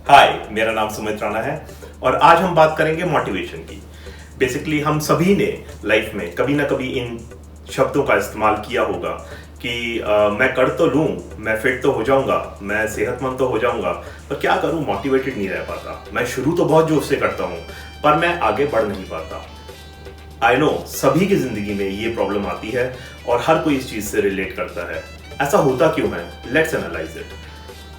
हाय, मेरा नाम सुमित राणा है और आज हम बात करेंगे मोटिवेशन की। बेसिकली हम सभी ने लाइफ में कभी ना कभी इन शब्दों का इस्तेमाल किया होगा कि मैं कर तो लूँ, मैं फिट तो हो जाऊंगा, मैं सेहतमंद तो हो जाऊंगा, पर क्या करूँ, मोटिवेटेड नहीं रह पाता। मैं शुरू तो बहुत जोश से करता हूँ पर मैं आगे बढ़ नहीं पाता। आई नो सभी की जिंदगी में ये प्रॉब्लम आती है और हर कोई इस चीज से रिलेट करता है। ऐसा होता क्यों है? Let's analyse it.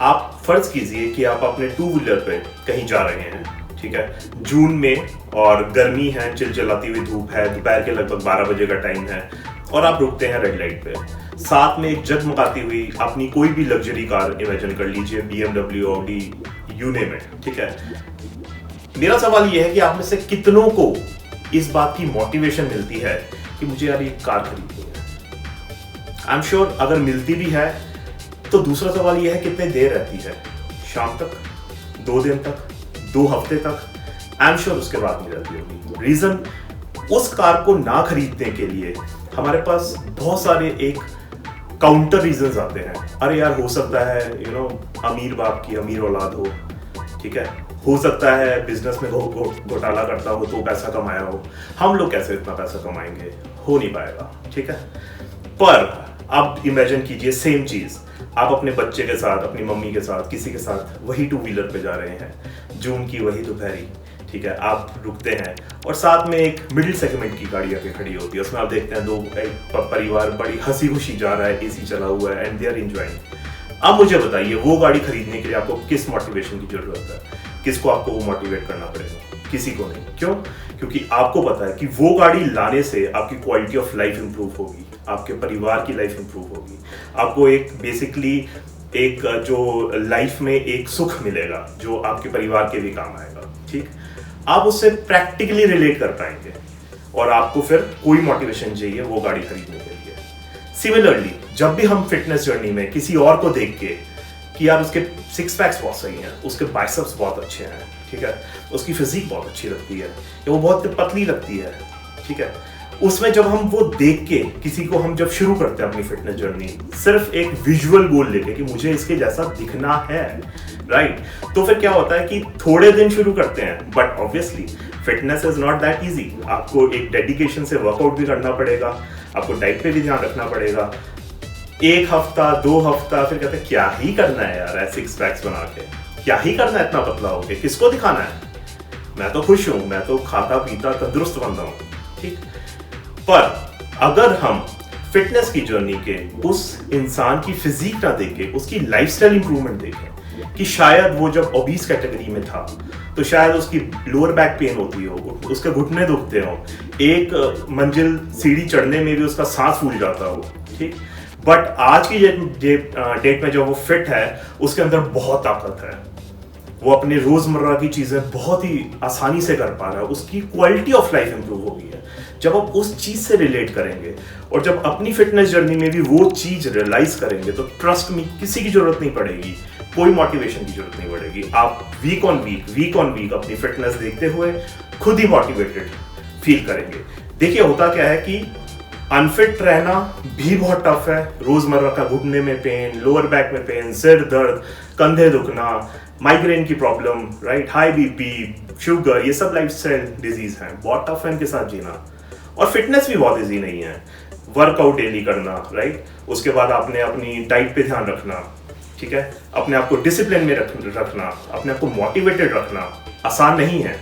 आप फर्ज कीजिए कि आप अपने टू व्हीलर पे कहीं जा रहे हैं, ठीक है, जून में, और गर्मी है, चिलचिलाती हुई धूप है, दोपहर के लगभग 12 बजे का टाइम है और आप रुकते हैं रेड लाइट पे। साथ में एक जगमगाती हुई अपनी कोई भी लग्जरी कार इमेजिन कर लीजिए, BMW, Audi, you name it, ठीक है। मेरा सवाल यह है कि आप में से कितनों को इस बात की मोटिवेशन मिलती है कि मुझे यार ये कार खरीदनी है। आई एम श्योर अगर मिलती भी है तो दूसरा सवाल यह है कितने देर रहती है, शाम तक, 2 दिन तक, 2 हफ्ते तक। आई एम श्योर उसके बाद नहीं रहती होगी। रीजन, उस कार को ना खरीदने के लिए हमारे पास बहुत सारे एक काउंटर रीजंस आते हैं। अरे यार, हो सकता है अमीर बाप की अमीर औलाद हो, ठीक है, हो सकता है बिजनेस में घोटाला करता हो तो पैसा कमाया हो, हम लोग कैसे इतना पैसा कमाएंगे, हो नहीं पाएगा, ठीक है। पर अब इमेजिन कीजिए सेम चीज आप अपने बच्चे के साथ, अपनी मम्मी के साथ, किसी के साथ वही टू व्हीलर पे जा रहे हैं, जून की वही दोपहरी, ठीक है, आप रुकते हैं और साथ में एक मिडिल सेगमेंट की गाड़ी आके खड़ी होती है। उसमें आप देखते हैं एक परिवार बड़ी हंसी खुशी जा रहा है, एसी चला हुआ है एंड दे आर एंजॉयिंग। अब मुझे बताइए, वो गाड़ी खरीदने के लिए आपको किस मोटिवेशन की जरूरत है? किसको आपको वो मोटिवेट करना पड़ेगा? किसी को नहीं। क्यों? क्योंकि आपको पता है कि वो गाड़ी लाने से आपकी क्वालिटी ऑफ लाइफ इंप्रूव होगी, आपके परिवार की लाइफ इंप्रूव होगी, आपको एक बेसिकली एक जो लाइफ में एक सुख मिलेगा जो आपके परिवार के भी काम आएगा, ठीक। आप उससे प्रैक्टिकली रिलेट कर पाएंगे और आपको फिर कोई मोटिवेशन चाहिए वो गाड़ी खरीदने के लिए। सिमिलरली जब भी हम फिटनेस जर्नी में किसी और को देख के कि यार उसके 6 पैक्स बहुत सही हैं, उसके बाइसेप्स बहुत अच्छे हैं, ठीक है, उसकी फिजिक बहुत अच्छी लगती है या वो बहुत पतली लगती है, ठीक है, उसमें जब हम वो देख के किसी को हम जब शुरू करते हैं अपनी फिटनेस जर्नी सिर्फ एक विजुअल गोल लेके कि मुझे इसके जैसा दिखना है, राइट, तो फिर क्या होता है कि थोड़े दिन शुरू करते हैं but obviously fitness is not that easy. आपको एक डेडिकेशन से वर्कआउट भी करना पड़ेगा, आपको डाइट पे भी ध्यान रखना पड़ेगा। 1 हफ्ता, 2 हफ्ता, फिर कहते हैं क्या ही करना है यार 6 पैक्स बना के, क्या ही करना है इतना पतला होके, किसको दिखाना है, मैं तो खुश हूं, मैं तो खाता पीता तंदुरुस्त बंदा हूं, ठीक। पर अगर हम फिटनेस की जर्नी के उस इंसान की फिजिक ना देखें, उसकी लाइफस्टाइल इंप्रूवमेंट देखें कि शायद वो जब ओबीस कैटेगरी में था तो शायद उसकी लोअर बैक पेन होती हो, उसके घुटने दुखते हो, एक मंजिल सीढ़ी चढ़ने में भी उसका सांस फूल जाता हो, ठीक। बट आज की डेट में जो वो फिट है उसके अंदर बहुत ताकत है, वो अपने रोजमर्रा की चीजें बहुत ही आसानी से कर पा रहा है, उसकी क्वालिटी ऑफ लाइफ इंप्रूव हो गई है। जब आप उस चीज से रिलेट करेंगे और जब अपनी फिटनेस जर्नी में भी वो चीज रियलाइज करेंगे तो ट्रस्ट मी किसी की जरूरत नहीं पड़ेगी, कोई मोटिवेशन की जरूरत नहीं पड़ेगी। आप वीक ऑन वीक अपनी फिटनेस देखते हुए खुद ही मोटिवेटेड फील करेंगे। देखिए होता क्या है कि अनफिट रहना भी बहुत टफ है। रोजमर्रा का घुटने में पेन, लोअर बैक में पेन, सिर दर्द, कंधे दुखना, माइग्रेन की problem, right, high BP, sugar, ये सब लाइफस्टाइल डिजीज हैं, बहुत टफ है इनके साथ जीना। और फिटनेस भी बहुत इजी नहीं है। वर्कआउट डेली करना, राइट, उसके बाद आपने अपनी डाइट पे ध्यान रखना, ठीक है, अपने आप को डिसिप्लिन में रखना, अपने आप को मोटिवेटेड रखना आसान नहीं है,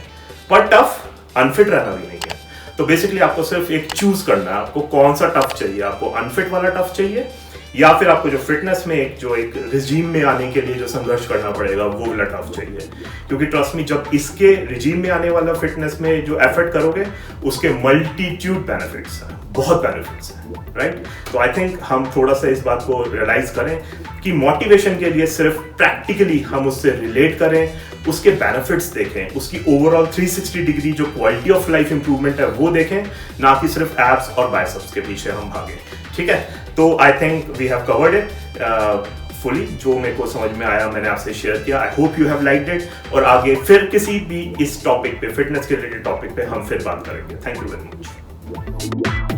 पर टफ अनफिट रहना भी नहीं है। तो बेसिकली आपको सिर्फ एक चूज करना है, आपको कौन सा टफ चाहिए, आपको अनफिट वाला टफ चाहिए या फिर आपको जो फिटनेस में एक रिजीम में आने के लिए जो संघर्ष करना पड़ेगा वो वाला टफ चाहिए। क्योंकि ट्रस्ट मी, जब इसके रिजीम में आने वाला फिटनेस में जो एफर्ट करोगे उसके मल्टीट्यूड बेनिफिट्स हैं, बहुत बेनिफिट्स हैं, राइट। तो आई थिंक हम थोड़ा सा इस बात को रियलाइज करें कि मोटिवेशन के लिए सिर्फ प्रैक्टिकली हम उससे रिलेट करें, उसके बेनिफिट्स देखें, उसकी ओवरऑल 360 डिग्री जो क्वालिटी ऑफ लाइफ इंप्रूवमेंट है वो देखें, ना कि सिर्फ एब्स और बाइसेप्स के पीछे हम भागें, ठीक है। तो I think we have covered it fully. जो मेरे को समझ में आया मैंने आपसे शेयर किया। I hope you have liked it और आगे फिर किसी भी इस टॉपिक पे, फिटनेस के रिलेटेड टॉपिक पे हम फिर बात करेंगे। Thank you very much.